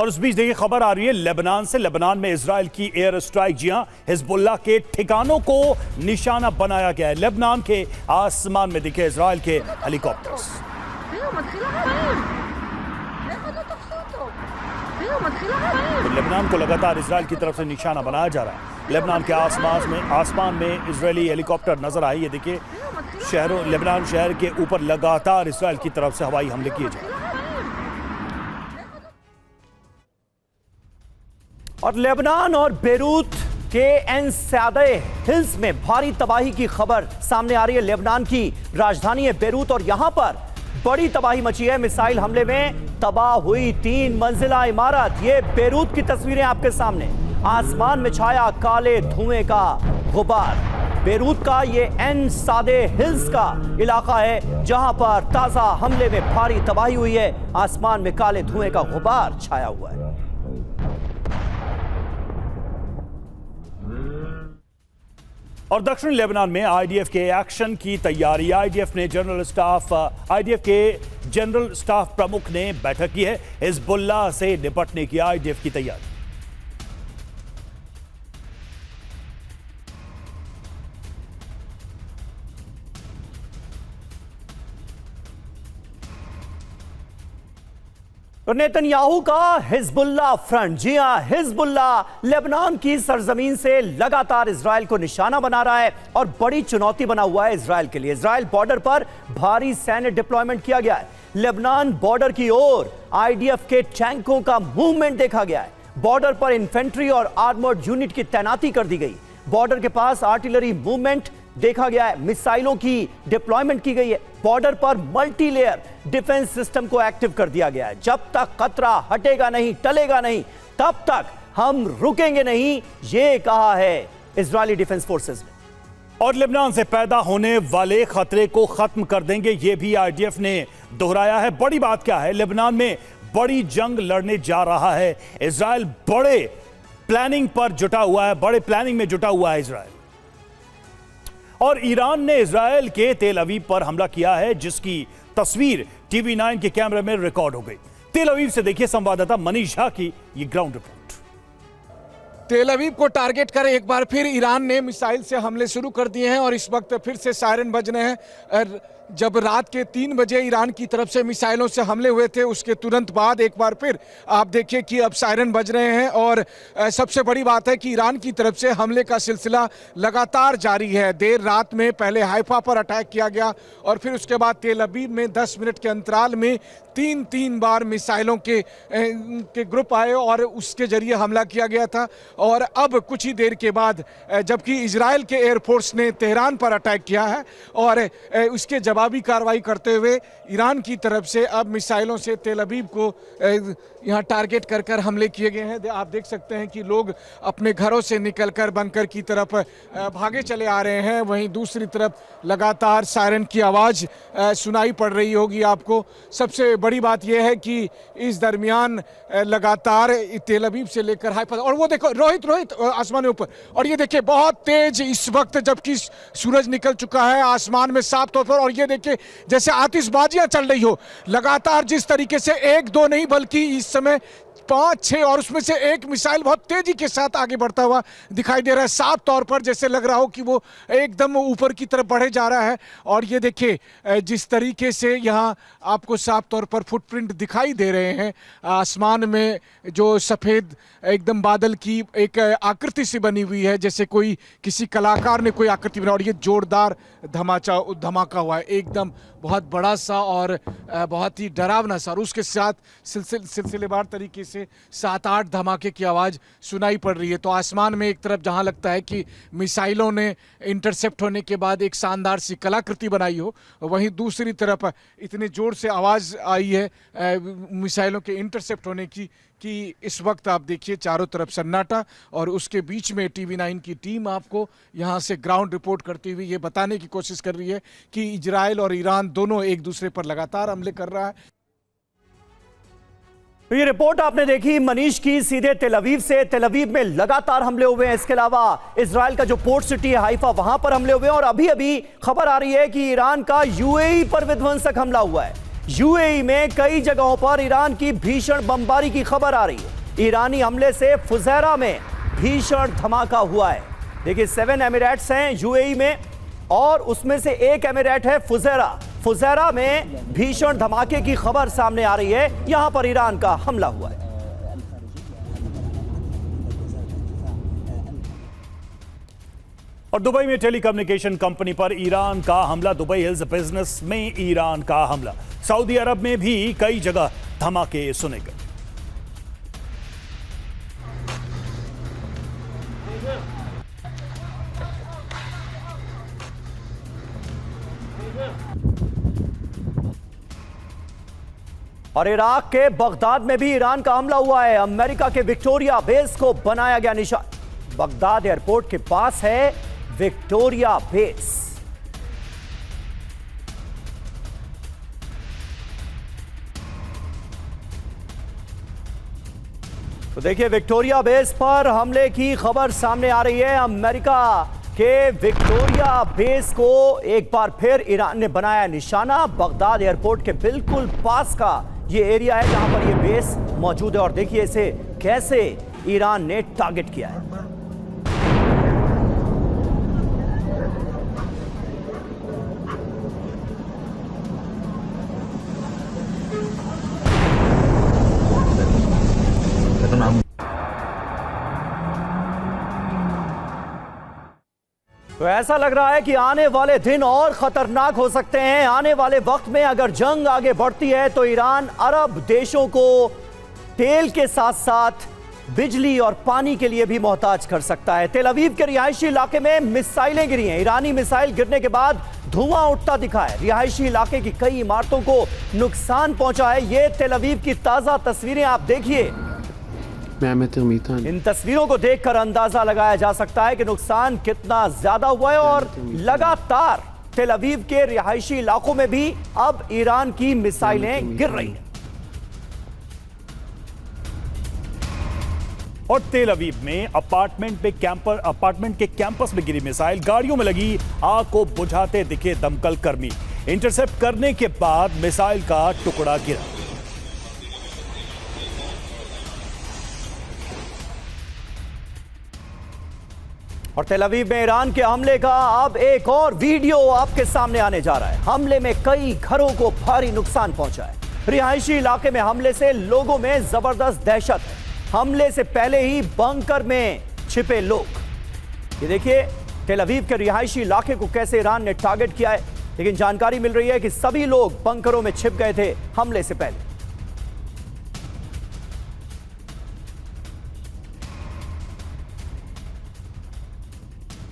और उस बीच देखिए खबर आ रही है लेबनान से। लेबनान में इजराइल की एयर स्ट्राइक, जी हां, हिजबुल्लाह के ठिकानों को निशाना बनाया गया है। लेबनान के आसमान में दिखे इजराइल के हेलीकॉप्टर्स। तो लेबनान को लगातार इजराइल की तरफ से निशाना बनाया जा रहा है। लेबनान के आसमान में इजरायली हेलीकॉप्टर नजर आए। ये देखिए लेबनान शहर के ऊपर लगातार इजराइल की तरफ से हवाई हमले किए जा रहे हैं। और लेबनान और बेरूत के एनसादे हिल्स में भारी तबाही की खबर सामने आ रही है। लेबनान की राजधानी है बेरूत और यहां पर बड़ी तबाही मची है। मिसाइल हमले में तबाह हुई 3 मंजिला इमारत। ये बेरूत की तस्वीरें आपके सामने। आसमान में छाया काले धुएं का गुबार। बेरूत का ये एनसादे हिल्स का इलाका है जहां पर ताजा हमले में भारी तबाही हुई है। आसमान में काले धुएं का गुबार छाया हुआ है। और दक्षिण लेबनान में आईडीएफ के एक्शन की तैयारी। आईडीएफ के जनरल स्टाफ प्रमुख ने बैठक की है। हिजबुल्लाह से निपटने की आईडीएफ की तैयारी। और नेतन्याहू का हिजबुल्लाह फ्रंट, जी हां, हिजबुल्लाह लेबनान की सरजमीन से लगातार इजराइल को निशाना बना रहा है और बड़ी चुनौती बना हुआ है इजराइल के लिए। इजराइल बॉर्डर पर भारी सैन्य डिप्लॉयमेंट किया गया है। लेबनान बॉर्डर की ओर आईडीएफ के टैंकों का मूवमेंट देखा गया है। बॉर्डर पर इन्फेंट्री और आर्मर्ड यूनिट की तैनाती कर दी गई। बॉर्डर के पास आर्टिलरी मूवमेंट देखा गया है। मिसाइलों की डिप्लॉयमेंट की गई है। बॉर्डर पर मल्टी लेयर डिफेंस सिस्टम को एक्टिव कर दिया गया है। जब तक खतरा हटेगा नहीं, टलेगा नहीं, तब तक हम रुकेंगे नहीं, ये कहा है इजरायली डिफेंस फोर्सेस ने। और लेबनान से पैदा होने वाले खतरे को खत्म कर देंगे, यह भी आईडीएफ ने दोहराया है। बड़ी बात क्या है, लेबनान में बड़ी जंग लड़ने जा रहा है इजराइल। बड़े प्लानिंग में जुटा हुआ है इजराइल। और ईरान ने इजराइल के तेल अवीव पर हमला किया है, जिसकी तस्वीर टीवी 9 के कैमरे में रिकॉर्ड हो गई। तेल अवीव से देखिए संवाददाता मनीष झा की ये ग्राउंड रिपोर्ट। तेल अवीव को टारगेट कर एक बार फिर ईरान ने मिसाइल से हमले शुरू कर दिए हैं और इस वक्त फिर से सायरन बज रहे हैं। जब रात के 3 बजे ईरान की तरफ से मिसाइलों से हमले हुए थे, उसके तुरंत बाद एक बार फिर आप देखिए कि अब सायरन बज रहे हैं। और सबसे बड़ी बात है कि ईरान की तरफ से हमले का सिलसिला लगातार जारी है। देर रात में पहले हाइफा पर अटैक किया गया और फिर उसके बाद तेल अवीव में 10 मिनट के अंतराल में 3 बार मिसाइलों के ग्रुप आए और उसके जरिए हमला किया गया था। और अब कुछ ही देर के बाद जबकि इजराइल के एयरफोर्स ने तेहरान पर अटैक किया है और उसके जवाबी कार्रवाई करते हुए ईरान की तरफ से अब मिसाइलों से तेल अवीव को यहाँ टारगेट कर हमले किए गए हैं। आप देख सकते हैं कि लोग अपने घरों से निकलकर बंकर की तरफ भागे चले आ रहे हैं। वहीं दूसरी तरफ लगातार सायरन की आवाज़ सुनाई पड़ रही होगी आपको। सबसे बड़ी बात यह है कि इस दरमियान लगातार तेल अवीव से लेकर हाइफा, और वो देखो रोहित आसमान में ऊपर, और ये देखिए बहुत तेज इस वक्त जबकि सूरज निकल चुका है आसमान में साफ तौर पर। और ये देखिए जैसे आतिशबाजियां चल रही हो लगातार, जिस तरीके से 1-2 नहीं बल्कि इस समय 5-6, और उसमें से एक मिसाइल बहुत तेजी के साथ आगे बढ़ता हुआ दिखाई दे रहा है। साफ तौर पर जैसे लग रहा हो कि वो एकदम ऊपर की तरफ बढ़े जा रहा है। और ये देखिए जिस तरीके से यहाँ आपको साफ तौर पर फुटप्रिंट दिखाई दे रहे हैं आसमान में, जो सफ़ेद एकदम बादल की एक आकृति सी बनी हुई है, जैसे कोई किसी कलाकार ने कोई आकृति बनाई। और ये जोरदार धमाका हुआ है एकदम बहुत बड़ा सा और बहुत ही डरावना सा। और उसके साथ सिलसिलेवार तरीके से 7-8 धमाके की आवाज़ सुनाई पड़ रही है। तो आसमान में एक तरफ जहां लगता है कि मिसाइलों ने इंटरसेप्ट होने के बाद एक शानदार सी कलाकृति बनाई हो, वहीं दूसरी तरफ इतने जोर से आवाज़ आई है मिसाइलों के इंटरसेप्ट होने की कि इस वक्त आप देखिए चारों तरफ सन्नाटा। और उसके बीच में टीवी 9 की टीम आपको यहाँ से ग्राउंड रिपोर्ट करती हुई ये बताने की कोशिश कर रही है कि इजराइल और ईरान दोनों एक दूसरे पर लगातार हमले कर रहा है। तो ये रिपोर्ट आपने देखी मनीष की सीधे तेल अवीव से। तेल अवीव में लगातार हमले हुए हैं। इसके अलावा इजराइल का जो पोर्ट सिटी है हाइफा, वहां पर हमले हुए हैं। और अभी अभी खबर आ रही है कि ईरान का यूएई पर विध्वंसक हमला हुआ है। यूएई में कई जगहों पर ईरान की भीषण बमबारी की खबर आ रही है। ईरानी हमले से फुजैरा में भीषण धमाका हुआ है। देखिए 7 एमिरेट्स हैं यूएई में और उसमें से एक एमिरेट है फुजैरा। फुजैरा में भीषण धमाके की खबर सामने आ रही है। यहां पर ईरान का हमला हुआ है। और दुबई में टेलीकम्युनिकेशन कंपनी पर ईरान का हमला। दुबई हिल्स बिजनेस में ईरान का हमला। सऊदी अरब में भी कई जगह धमाके सुने गए। और इराक के बगदाद में भी ईरान का हमला हुआ है। अमेरिका के विक्टोरिया बेस को बनाया गया निशाना। बगदाद एयरपोर्ट के पास है विक्टोरिया बेस। तो देखिए विक्टोरिया बेस पर हमले की खबर सामने आ रही है। अमेरिका के विक्टोरिया बेस को एक बार फिर ईरान ने बनाया निशाना। बगदाद एयरपोर्ट के बिल्कुल पास का ये एरिया है जहां पर ये बेस मौजूद है। और देखिए इसे कैसे ईरान ने टारगेट किया है। तो ऐसा लग रहा है कि आने वाले दिन और खतरनाक हो सकते हैं। आने वाले वक्त में अगर जंग आगे बढ़ती है तो ईरान अरब देशों को तेल के साथ साथ बिजली और पानी के लिए भी मोहताज कर सकता है। तेल अवीव के रिहायशी इलाके में मिसाइलें गिरी हैं। ईरानी मिसाइल गिरने के बाद धुआं उठता दिखा है। रिहायशी इलाके की कई इमारतों को नुकसान पहुंचा है। ये तेल अवीव की ताजा तस्वीरें आप देखिए। इन तस्वीरों को देखकर अंदाजा लगाया जा सकता है कि नुकसान कितना ज्यादा हुआ है। और लगातार तेल अवीव के रिहायशी इलाकों में भी अब ईरान की मिसाइलें गिर रही हैं। और तेल अवीव में अपार्टमेंट के कैंपस में गिरी मिसाइल। गाड़ियों में लगी आग को बुझाते दिखे दमकल कर्मी। इंटरसेप्ट करने के बाद मिसाइल का टुकड़ा गिरा। और तेल अवीव में ईरान के हमले का अब एक और वीडियो आपके सामने आने जा रहा है। हमले में कई घरों को भारी नुकसान पहुंचा है। रिहायशी इलाके में हमले से लोगों में जबरदस्त दहशत है। हमले से पहले ही बंकर में छिपे लोग। ये देखिए तेल अवीव के रिहायशी इलाके को कैसे ईरान ने टारगेट किया है। लेकिन जानकारी मिल रही है कि सभी लोग बंकरों में छिप गए थे हमले से पहले।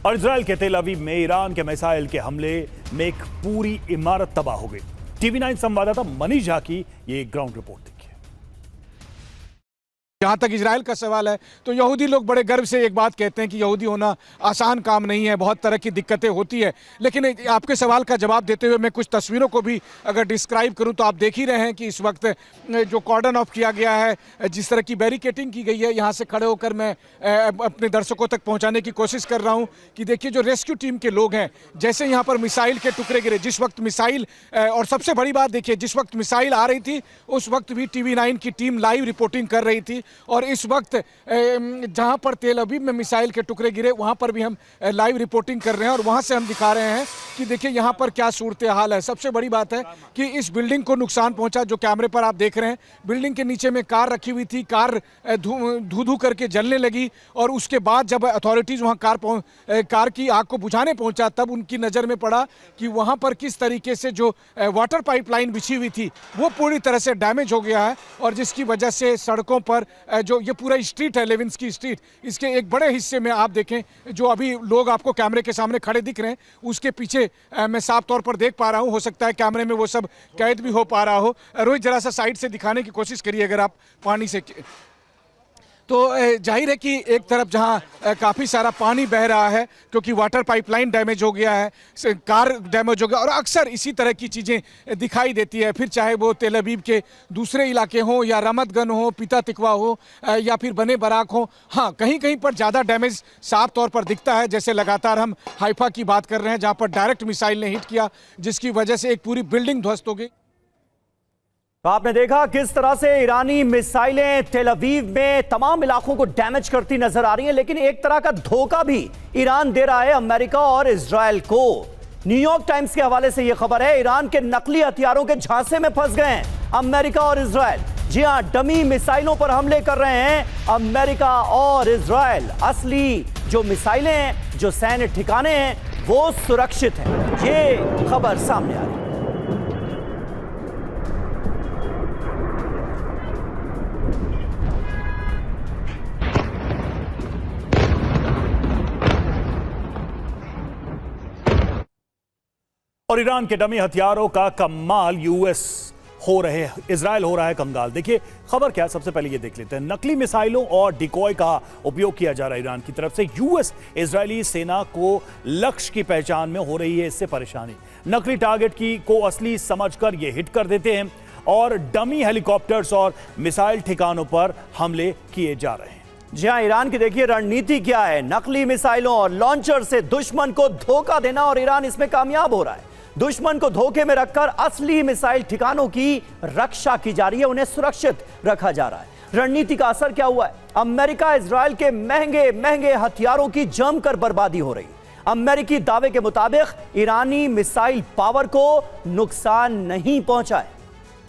और इजराइल के तेल अवीव में ईरान के मिसाइल के हमले में एक पूरी इमारत तबाह हो गई। टीवी 9 संवाददाता मनीष झा की ये ग्राउंड रिपोर्ट देखिए। जहाँ तक इजराइल का सवाल है तो यहूदी लोग बड़े गर्व से एक बात कहते हैं कि यहूदी होना आसान काम नहीं है, बहुत तरह की दिक्कतें होती है। लेकिन आपके सवाल का जवाब देते हुए मैं कुछ तस्वीरों को भी अगर डिस्क्राइब करूं तो आप देख ही रहे हैं कि इस वक्त जो कॉर्डन ऑफ किया गया है, जिस तरह की बैरिकेटिंग की गई है, यहाँ से खड़े होकर मैं अपने दर्शकों तक पहुँचाने की कोशिश कर रहा हूँ कि देखिए जो रेस्क्यू टीम के लोग हैं, जैसे यहाँ पर मिसाइल के टुकड़े गिरे, जिस वक्त मिसाइल और सबसे बड़ी बात देखिए जिस वक्त मिसाइल आ रही थी उस वक्त भी TV 9 की टीम लाइव रिपोर्टिंग कर रही थी। और इस वक्त जहां पर तेल अवीव में मिसाइल के टुकड़े गिरे वहां पर भी हम लाइव रिपोर्टिंग कर रहे हैं और वहां से हम दिखा रहे हैं कि देखिए यहां पर क्या सूरत हाल है। सबसे बड़ी बात है कि इस बिल्डिंग को नुकसान पहुंचा, जो कैमरे पर आप देख रहे हैं। बिल्डिंग के नीचे में कार रखी हुई थी, कार धू धू करके जलने लगी और उसके बाद जब अथॉरिटीज वहां कार की आग को बुझाने पहुंचा तब उनकी नज़र में पड़ा कि वहां पर किस तरीके से जो वाटर पाइपलाइन बिछी हुई थी वो पूरी तरह से डैमेज हो गया है। और जिसकी वजह से सड़कों पर जो ये पूरा स्ट्रीट है लेविंस्की स्ट्रीट, इसके एक बड़े हिस्से में आप देखें जो अभी लोग आपको कैमरे के सामने खड़े दिख रहे हैं उसके पीछे मैं साफ तौर पर देख पा रहा हूं, हो सकता है कैमरे में वो सब कैद भी हो पा रहा हो। रोहित जरा सा साइड से दिखाने की कोशिश करिए अगर आप पानी से। तो जाहिर है कि एक तरफ जहां काफ़ी सारा पानी बह रहा है क्योंकि वाटर पाइपलाइन डैमेज हो गया है, कार डैमेज हो गया और अक्सर इसी तरह की चीज़ें दिखाई देती है। फिर चाहे वो तेल अवीव के दूसरे इलाके हों या रमत गन हो, पिता तिकवा हो या फिर बने बराक हो, हाँ कहीं कहीं पर ज़्यादा डैमेज साफ तौर पर दिखता है। जैसे लगातार हम हाइफा की बात कर रहे हैं जहाँ पर डायरेक्ट मिसाइल ने हिट किया जिसकी वजह से एक पूरी बिल्डिंग ध्वस्त हो गई। तो आपने देखा किस तरह से ईरानी मिसाइलें तेल अवीव में तमाम इलाकों को डैमेज करती नजर आ रही हैं, लेकिन एक तरह का धोखा भी ईरान दे रहा है अमेरिका और इजराइल को। न्यूयॉर्क टाइम्स के हवाले से यह खबर है, ईरान के नकली हथियारों के झांसे में फंस गए हैं अमेरिका और इजराइल। जी हां, डमी मिसाइलों पर हमले कर रहे हैं अमेरिका और इजराइल। असली जो मिसाइलें हैं, जो सैन्य ठिकाने हैं, वो सुरक्षित हैं। ये खबर सामने आ रही है। और ईरान के डमी हथियारों का कमाल यूएस हो रहे, इजराइल हो रहा है कंगाल। देखिए खबर क्या है, सबसे पहले ये देख लेते हैं। नकली मिसाइलों और डिकॉय का उपयोग किया जा रहा है ईरान की तरफ से। यूएस इजरायली सेना को लक्ष्य की पहचान में हो रही है इससे परेशानी। नकली टारगेट को असली समझकर ये हिट कर देते हैं और डमी हेलीकॉप्टर्स और मिसाइल ठिकानों पर हमले किए जा रहे हैं। जी हां, ईरान की देखिए रणनीति क्या है, नकली मिसाइलों और लॉन्चर से दुश्मन को धोखा देना, और ईरान इसमें कामयाब हो रहा है। दुश्मन को धोखे में रखकर असली मिसाइल ठिकानों की रक्षा की जा रही है, उन्हें सुरक्षित रखा जा रहा है। रणनीति का असर क्या हुआ है? अमेरिका इजराइल के महंगे महंगे हथियारों की जमकर बर्बादी हो रही है। अमेरिकी दावे के मुताबिक ईरानी मिसाइल पावर को नुकसान नहीं पहुंचा है।